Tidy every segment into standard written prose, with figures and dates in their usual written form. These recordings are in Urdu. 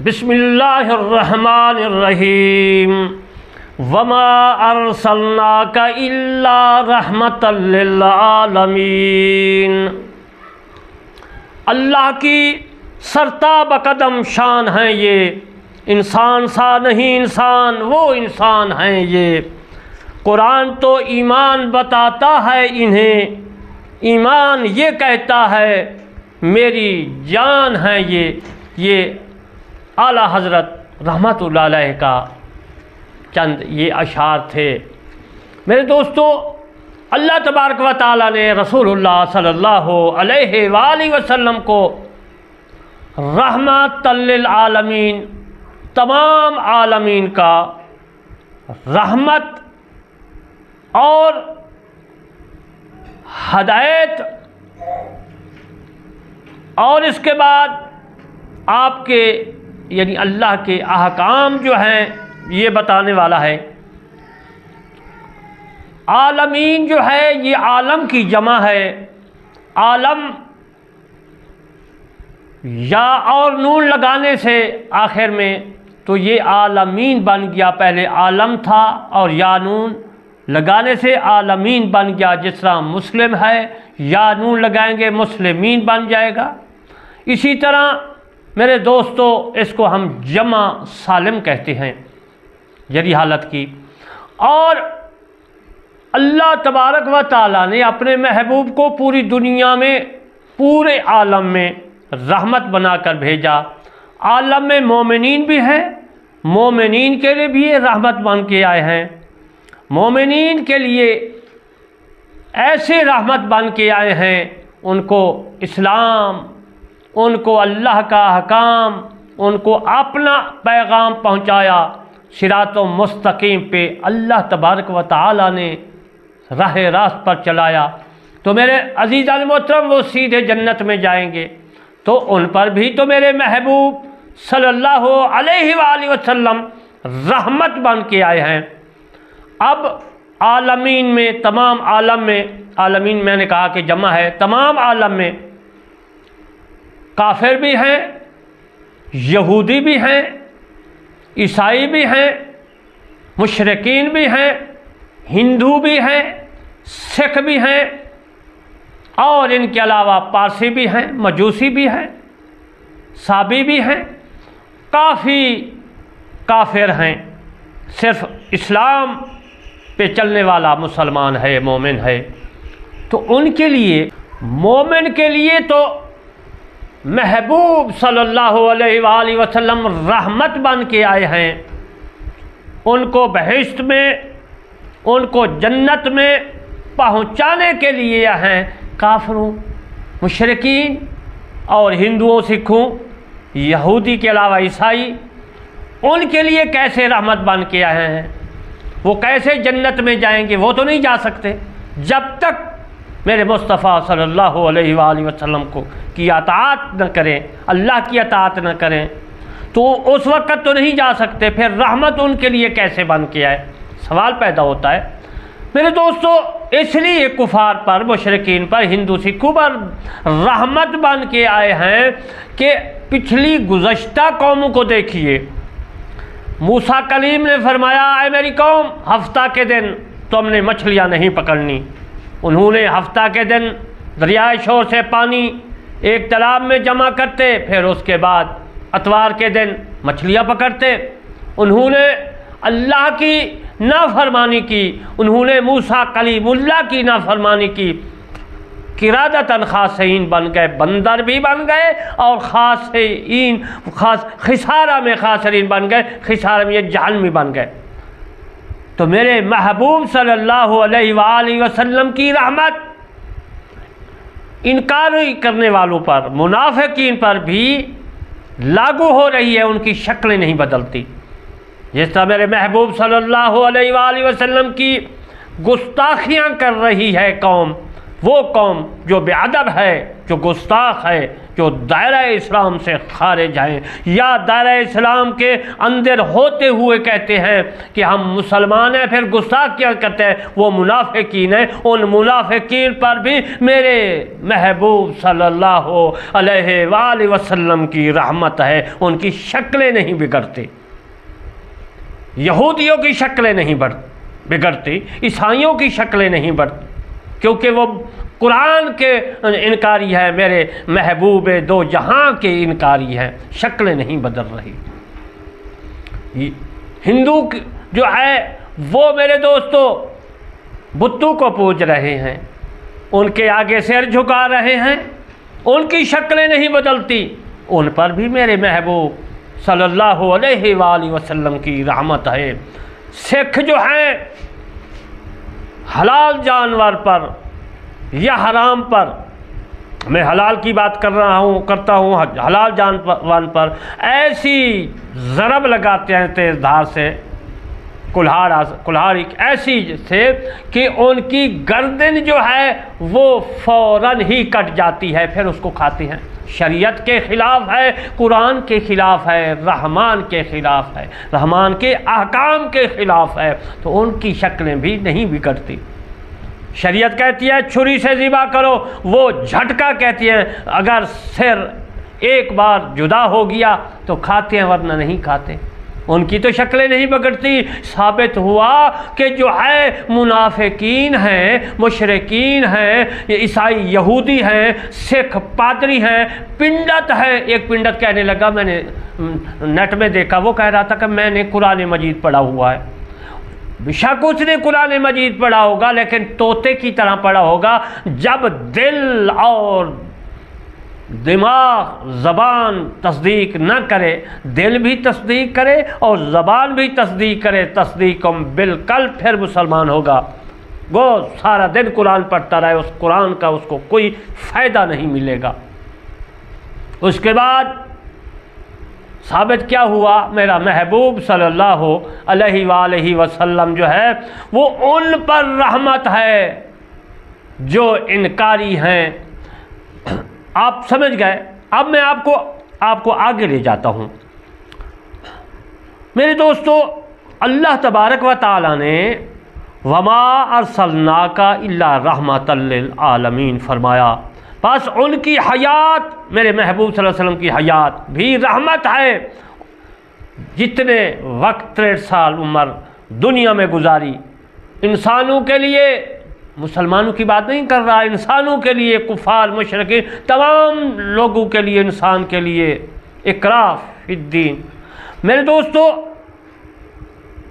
بسم اللہ الرحمن الرحیم وما ارسلناک الا رحمتا للعالمین۔ اللہ کی سرتاب قدم شان ہیں یہ، انسان سا نہیں انسان، وہ انسان ہیں یہ۔ قرآن تو ایمان بتاتا ہے انہیں، ایمان یہ کہتا ہے میری جان ہے یہ اعلیٰ حضرت رحمت اللہ علیہ کا چند یہ اشعار تھے۔ میرے دوستو، اللہ تبارک و تعالیٰ نے رسول اللہ صلی اللہ علیہ وآلہ وسلم کو رحمت للعالمین، تمام عالمین کا رحمت اور ہدایت، اور اس کے بعد آپ کے یعنی اللہ کے احکام جو ہیں یہ بتانے والا ہے۔ عالمین جو ہے یہ عالم کی جمع ہے، عالم یا اور نون لگانے سے آخر میں تو یہ عالمین بن گیا، پہلے عالم تھا اور یا نون لگانے سے عالمین بن گیا۔ جس طرح مسلم ہے یا نون لگائیں گے مسلمین بن جائے گا، اسی طرح میرے دوستو اس کو ہم جمع سالم کہتے ہیں جری حالت کی۔ اور اللہ تبارک و تعالیٰ نے اپنے محبوب کو پوری دنیا میں، پورے عالم میں رحمت بنا کر بھیجا۔ عالم میں مومنین بھی ہیں، مومنین کے لیے بھی یہ رحمت بن کے آئے ہیں، مومنین کے لیے ایسے رحمت بن کے آئے ہیں، ان کو اسلام، ان کو اللہ کا احکام، ان کو اپنا پیغام پہنچایا، صراط مستقیم پہ اللہ تبارک و تعالیٰ نے راہ راست پر چلایا۔ تو میرے عزیزان محترم وہ سیدھے جنت میں جائیں گے، تو ان پر بھی تو میرے محبوب صلی اللہ علیہ وآلہ وسلم رحمت بن کے آئے ہیں۔ اب عالمین میں، تمام عالم میں، عالمین میں نے کہا کہ جمع ہے، تمام عالم میں کافر بھی ہیں، یہودی بھی ہیں، عیسائی بھی ہیں، مشرکین بھی ہیں، ہندو بھی ہیں، سکھ بھی ہیں، اور ان کے علاوہ پارسی بھی ہیں، مجوسی بھی ہیں، صابی بھی ہیں، کافی کافر ہیں، صرف اسلام پہ چلنے والا مسلمان ہے، مومن ہے۔ تو ان کے لیے، مومن کے لیے تو محبوب صلی اللہ علیہ وآلہ وسلم رحمت بن کے آئے ہیں، ان کو بہشت میں، ان کو جنت میں پہنچانے کے لیے ہیں۔ کافروں، مشرکین اور ہندوؤں، سکھوں، یہودی کے علاوہ عیسائی، ان کے لیے کیسے رحمت بن کے آئے ہیں؟ وہ کیسے جنت میں جائیں گے؟ وہ تو نہیں جا سکتے جب تک میرے مصطفیٰ صلی اللہ علیہ وآلہ وسلم کی اطاعت نہ کریں، اللہ کی اطاعت نہ کریں، تو اس وقت تو نہیں جا سکتے۔ پھر رحمت ان کے لیے کیسے بن کے آئے؟ سوال پیدا ہوتا ہے۔ میرے دوستو، اس لیے کفار پر، مشرکین پر، ہندو سکھوں پر رحمت بن کے آئے ہیں کہ پچھلی گزشتہ قوموں کو دیکھیے۔ موسیٰ کلیم نے فرمایا، اے میری قوم، ہفتہ کے دن تم نے مچھلیاں نہیں پکڑنی۔ انہوں نے ہفتہ کے دن دریائے شور سے پانی ایک تالاب میں جمع کرتے، پھر اس کے بعد اتوار کے دن مچھلیاں پکڑتے۔ انہوں نے اللہ کی نافرمانی کی، انہوں نے موسیٰ کلیم اللہ کی نافرمانی کی، قرادۃ خاسئین بن گئے، بندر بھی بن گئے، اور خاسئین، خسارہ میں خاسرین بن گئے، خسارہ میں جہنمی بن گئے۔ تو میرے محبوب صلی اللہ علیہ وآلہ وسلم کی رحمت انکار کرنے والوں پر، منافقین پر بھی لاگو ہو رہی ہے، ان کی شکلیں نہیں بدلتی۔ جس طرح میرے محبوب صلی اللہ علیہ وآلہ وسلم کی گستاخیاں کر رہی ہے قوم، وہ قوم جو بے ادب ہے، جو گستاخ ہے، جو دائرہ اسلام سے خارج ہیں، یا دائرہ اسلام کے اندر ہوتے ہوئے کہتے ہیں کہ ہم مسلمان ہیں پھر گستاخ کیا کرتے ہیں، وہ منافقین ہیں۔ ان منافقین پر بھی میرے محبوب صلی اللہ علیہ وآلہ وسلم کی رحمت ہے، ان کی شکلیں نہیں بگڑتی، یہودیوں کی شکلیں نہیں بگڑتی، عیسائیوں کی شکلیں نہیں بگڑتی، کیونکہ وہ قرآن کے انکاری ہے، میرے محبوب دو جہاں کے انکاری ہیں، شکلیں نہیں بدل رہی۔ ہندو جو ہے وہ میرے دوستو بتوں کو پوج رہے ہیں، ان کے آگے سر جھکا رہے ہیں، ان کی شکلیں نہیں بدلتی، ان پر بھی میرے محبوب صلی اللہ علیہ وآلہ وسلم کی رحمت ہے۔ سکھ جو ہیں حلال جانور پر یا حرام پر، میں حلال کی بات کرتا ہوں حلال جانور پر ایسی ضرب لگاتے ہیں تیز دھار سے، کلہاڑ ایسی سے کہ ان کی گردن جو ہے وہ فوراً ہی کٹ جاتی ہے، پھر اس کو کھاتے ہیں۔ شریعت کے خلاف ہے، قرآن کے خلاف ہے، رحمان کے خلاف ہے، رحمان کے احکام کے خلاف ہے، تو ان کی شکلیں بھی نہیں بگڑتی۔ شریعت کہتی ہے چھری سے ذبح کرو، وہ جھٹکا کہتی ہے اگر سر ایک بار جدا ہو گیا تو کھاتے ہیں ورنہ نہیں کھاتے، ان کی تو شکلیں نہیں بگڑتی۔ ثابت ہوا کہ جو ہے منافقین ہیں، مشرکین ہیں، عیسائی یہودی ہیں، سکھ پادری ہیں، پنڈت ہے۔ ایک پنڈت کہنے لگا، میں نے نیٹ میں دیکھا، وہ کہہ رہا تھا کہ میں نے قرآن مجید پڑھا ہوا ہے۔ بشک اس نے قرآن مجید پڑھا ہوگا لیکن طوطے کی طرح پڑھا ہوگا، جب دل اور دماغ زبان تصدیق نہ کرے، دل بھی تصدیق کرے اور زبان بھی تصدیق کرے، تصدیقم بالقلب، پھر مسلمان ہوگا۔ وہ سارا دن قرآن پڑھتا رہے، اس قرآن کا اس کو کوئی فائدہ نہیں ملے گا۔ اس کے بعد ثابت کیا ہوا؟ میرا محبوب صلی اللہ علیہ وآلہ وسلم جو ہے وہ ان پر رحمت ہے جو انکاری ہیں۔ آپ سمجھ گئے؟ اب میں آپ کو آگے لے جاتا ہوں۔ میرے دوستو، اللہ تبارک و تعالی نے وما ارسلناک الا رحمۃ للعالمین فرمایا، بس ان کی حیات، میرے محبوب صلی اللہ علیہ وسلم کی حیات بھی رحمت ہے۔ جتنے وقت 63 سال عمر دنیا میں گزاری، انسانوں کے لیے، مسلمانوں کی بات نہیں کر رہا، انسانوں کے لیے، کفار مشرکین تمام لوگوں کے لیے، انسان کے لیے اقرار فی الدین۔ میرے دوستو،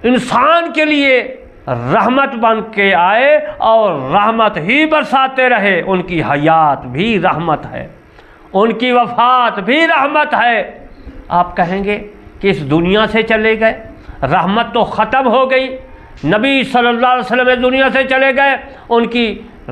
انسان کے لیے رحمت بن کے آئے اور رحمت ہی برساتے رہے۔ ان کی حیات بھی رحمت ہے، ان کی وفات بھی رحمت ہے۔ آپ کہیں گے کہ اس دنیا سے چلے گئے، رحمت تو ختم ہو گئی، نبی صلی اللہ علیہ وسلم اس دنیا سے چلے گئے، ان کی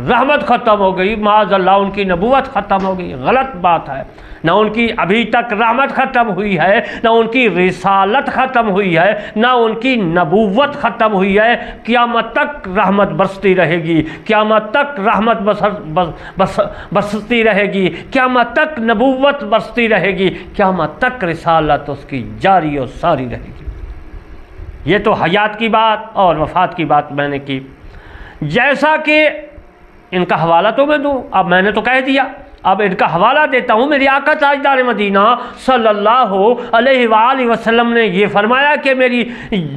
رحمت ختم ہو گئی، معاذ اللہ ان کی نبوت ختم ہو گئی۔ غلط بات ہے، نہ ان کی ابھی تک رحمت ختم ہوئی ہے، نہ ان کی رسالت ختم ہوئی ہے، نہ ان کی نبوت ختم ہوئی ہے۔ قیامت تک رحمت برستی رہے گی، قیامت تک رحمت برستی رہے گی، قیامت تک نبوت برستی رہے گی، قیامت تک رسالت اس کی جاری و ساری رہے گی۔ یہ تو حیات کی بات اور وفات کی بات میں نے کی۔ جیسا کہ ان کا حوالہ تو میں دوں، اب میں نے تو کہہ دیا، اب ان کا حوالہ دیتا ہوں۔ میری آقا تاجدار مدینہ صلی اللہ علیہ وآلہ وسلم نے یہ فرمایا کہ میری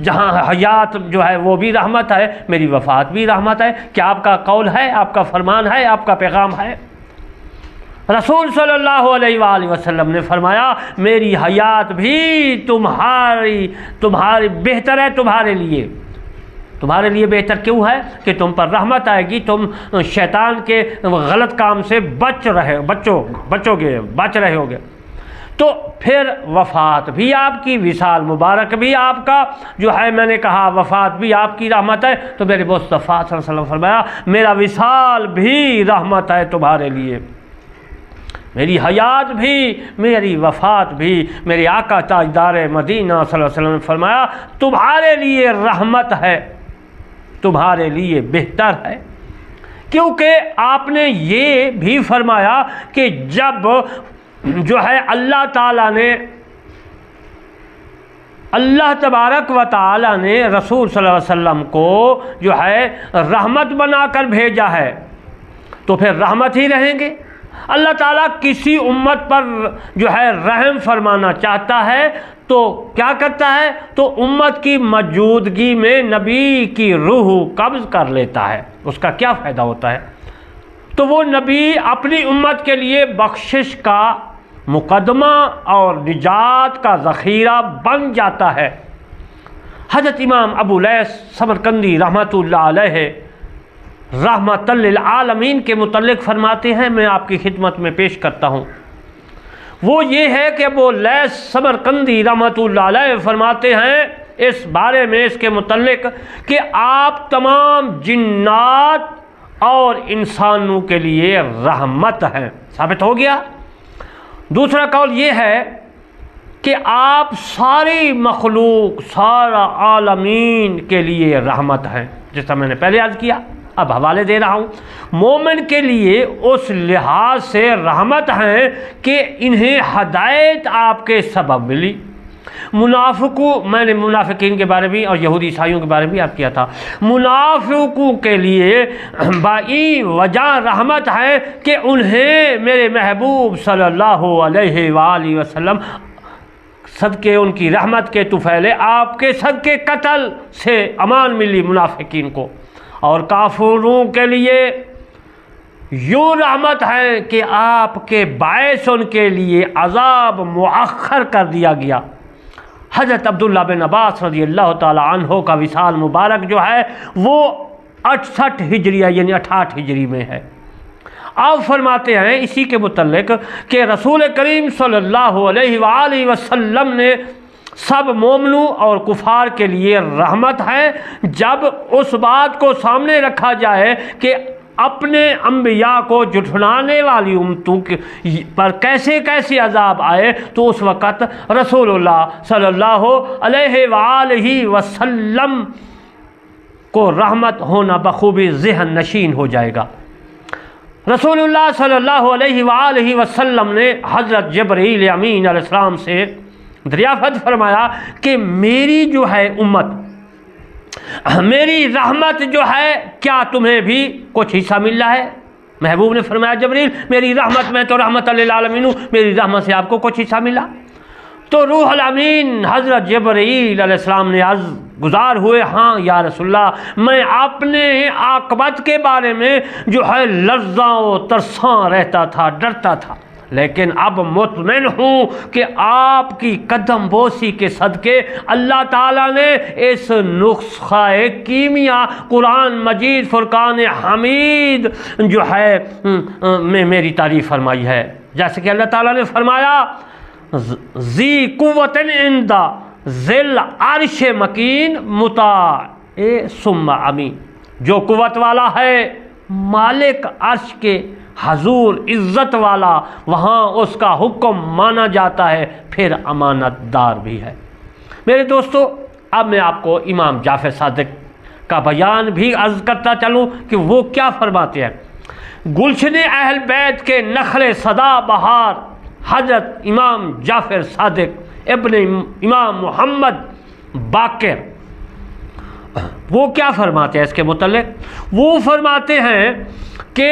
جہاں حیات جو ہے وہ بھی رحمت ہے، میری وفات بھی رحمت ہے۔ کیا آپ کا قول ہے، آپ کا فرمان ہے، آپ کا پیغام ہے؟ رسول صلی اللہ علیہ وآلہ وسلم نے فرمایا میری حیات بھی تمہاری بہتر ہے، تمہارے لیے بہتر کیوں ہے کہ تم پر رحمت آئے گی، تم شیطان کے غلط کام سے بچ رہے ہوگے۔ تو پھر وفات بھی آپ کی، وصال مبارک بھی آپ کا جو ہے، میں نے کہا وفات بھی آپ کی رحمت ہے، تو میرے مصطفیٰ صلی اللہ علیہ وسلم فرمایا میرا وصال بھی رحمت ہے تمہارے لیے، میری حیات بھی، میری وفات بھی۔ میرے آقا تاجدار مدینہ صلی اللہ علیہ وسلم نے فرمایا تمہارے لیے رحمت ہے، تمہارے لیے بہتر ہے۔ کیونکہ آپ نے یہ بھی فرمایا کہ جب جو ہے اللہ تبارک و تعالی نے رسول صلی اللہ علیہ وسلم کو جو ہے رحمت بنا کر بھیجا ہے تو پھر رحمت ہی رہیں گے۔ اللہ تعالیٰ کسی امت پر جو ہے رحم فرمانا چاہتا ہے تو کیا کرتا ہے؟ تو امت کی موجودگی میں نبی کی روح قبض کر لیتا ہے۔ اس کا کیا فائدہ ہوتا ہے؟ تو وہ نبی اپنی امت کے لیے بخشش کا مقدمہ اور نجات کا ذخیرہ بن جاتا ہے۔ حضرت امام ابو لیث سمرقندی رحمۃ اللہ علیہ رحمۃ للعالمین کے متعلق فرماتے ہیں، میں آپ کی خدمت میں پیش کرتا ہوں۔ وہ یہ ہے کہ ابو لیث سمرقندی رحمۃ اللہ علیہ فرماتے ہیں اس بارے میں، اس کے متعلق، کہ آپ تمام جنات اور انسانوں کے لیے رحمت ہیں۔ ثابت ہو گیا۔ دوسرا قول یہ ہے کہ آپ ساری مخلوق، سارا عالمین کے لیے رحمت ہیں، جیسا میں نے پہلے عرض کیا، اب حوالے دے رہا ہوں۔ مومن کے لیے اس لحاظ سے رحمت ہیں کہ انہیں ہدایت آپ کے سبب ملی۔ میں نے منافقین کے بارے میں اور یہودی عیسائیوں کے بارے میں عرض کیا تھا، منافقوں کے لیے بائی وجہ رحمت ہے کہ انہیں میرے محبوب صلی اللہ علیہ وآلہ وسلم صدقے ان کی رحمت کے طفیل آپ کے صدقے قتل سے امان ملی منافقین کو۔ اور کافروں کے لیے یوں رحمت ہے کہ آپ کے باعث ان کے لیے عذاب مؤخر کر دیا گیا۔ حضرت عبداللہ بن عباس رضی اللہ تعالی عنہ کا وصال مبارک جو ہے وہ 68 ہجریہ یعنی 68 ہجری میں ہے۔ آپ فرماتے ہیں اسی کے متعلق کہ رسول کریم صلی اللہ علیہ وآلہ وسلم نے سب مومنوں اور کفار کے لیے رحمت ہے۔ جب اس بات کو سامنے رکھا جائے کہ اپنے انبیاء کو جھٹلانے والی امتوں پر کیسے کیسے عذاب آئے تو اس وقت رسول اللہ صلی اللہ علیہ وآلہ وسلم کو رحمت ہونا بخوبی ذہن نشین ہو جائے گا۔ رسول اللہ صلی اللہ علیہ وآلہ وسلم نے حضرت جبرائیل امین علیہ السلام سے دریافت فرمایا کہ میری جو ہے امت، میری رحمت جو ہے کیا تمہیں بھی کچھ حصہ مل رہا ہے؟ محبوب نے فرمایا جبرائیل میری رحمت میں تو رحمت للعالمین ہوں، میری رحمت سے آپ کو کچھ حصہ ملا؟ تو روح الامین حضرت جبرائیل علیہ السلام نے عرض گزار ہوئے، ہاں یا رسول اللہ، میں اپنے عاقبت کے بارے میں جو ہے لرزاں و ترساں رہتا تھا، ڈرتا تھا، لیکن اب مطمئن ہوں کہ آپ کی قدم بوسی کے صدقے اللہ تعالیٰ نے اس نسخہ کیمیا قرآن مجید فرقان حمید جو ہے میں میری تعریف فرمائی ہے۔ جیسے کہ اللہ تعالیٰ نے فرمایا ذی قوت عند ذی العرش مکین مطاع ثم امین، جو قوت والا ہے مالک عرش کے حضور عزت والا، وہاں اس کا حکم مانا جاتا ہے، پھر امانت دار بھی ہے۔ میرے دوستو، اب میں آپ کو امام جعفر صادق کا بیان بھی عرض کرتا چلوں کہ وہ کیا فرماتے ہیں۔ گلشن اہل بیت کے نخل سدا بہار حضرت امام جعفر صادق ابن امام محمد باقر، وہ کیا فرماتے ہیں اس کے متعلق؟ وہ فرماتے ہیں کہ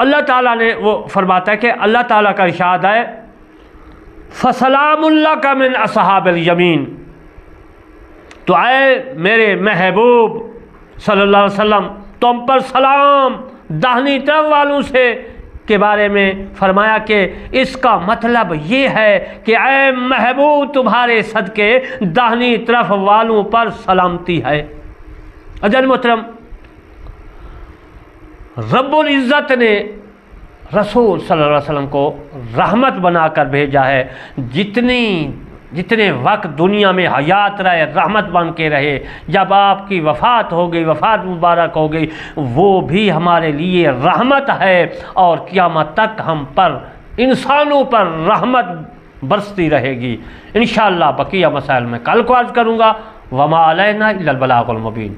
اللہ تعالیٰ نے، وہ فرماتا ہے کہ اللہ تعالیٰ کا ارشاد ہے فَسَلَامُ لَكَ مِنْ أَصْحَابِ الْيَمِينَ، تو اے میرے محبوب صلی اللہ علیہ وسلم تم پر سلام داہنی طرف والوں سے کے بارے میں فرمایا کہ اس کا مطلب یہ ہے کہ اے محبوب تمہارے صدقے داہنی طرف والوں پر سلامتی ہے۔ عزیز محترم، رب العزت نے رسول صلی اللہ علیہ وسلم کو رحمت بنا کر بھیجا ہے۔ جتنے وقت دنیا میں حیات رہے رحمت بن کے رہے، جب آپ کی وفات ہو گئی، وفات مبارک ہو گئی، وہ بھی ہمارے لیے رحمت ہے، اور قیامت تک ہم پر انسانوں پر رحمت برستی رہے گی۔ انشاءاللہ بقیہ مسائل میں کل کو عرض کروں گا۔ وما علینا الا البلاغ المبین۔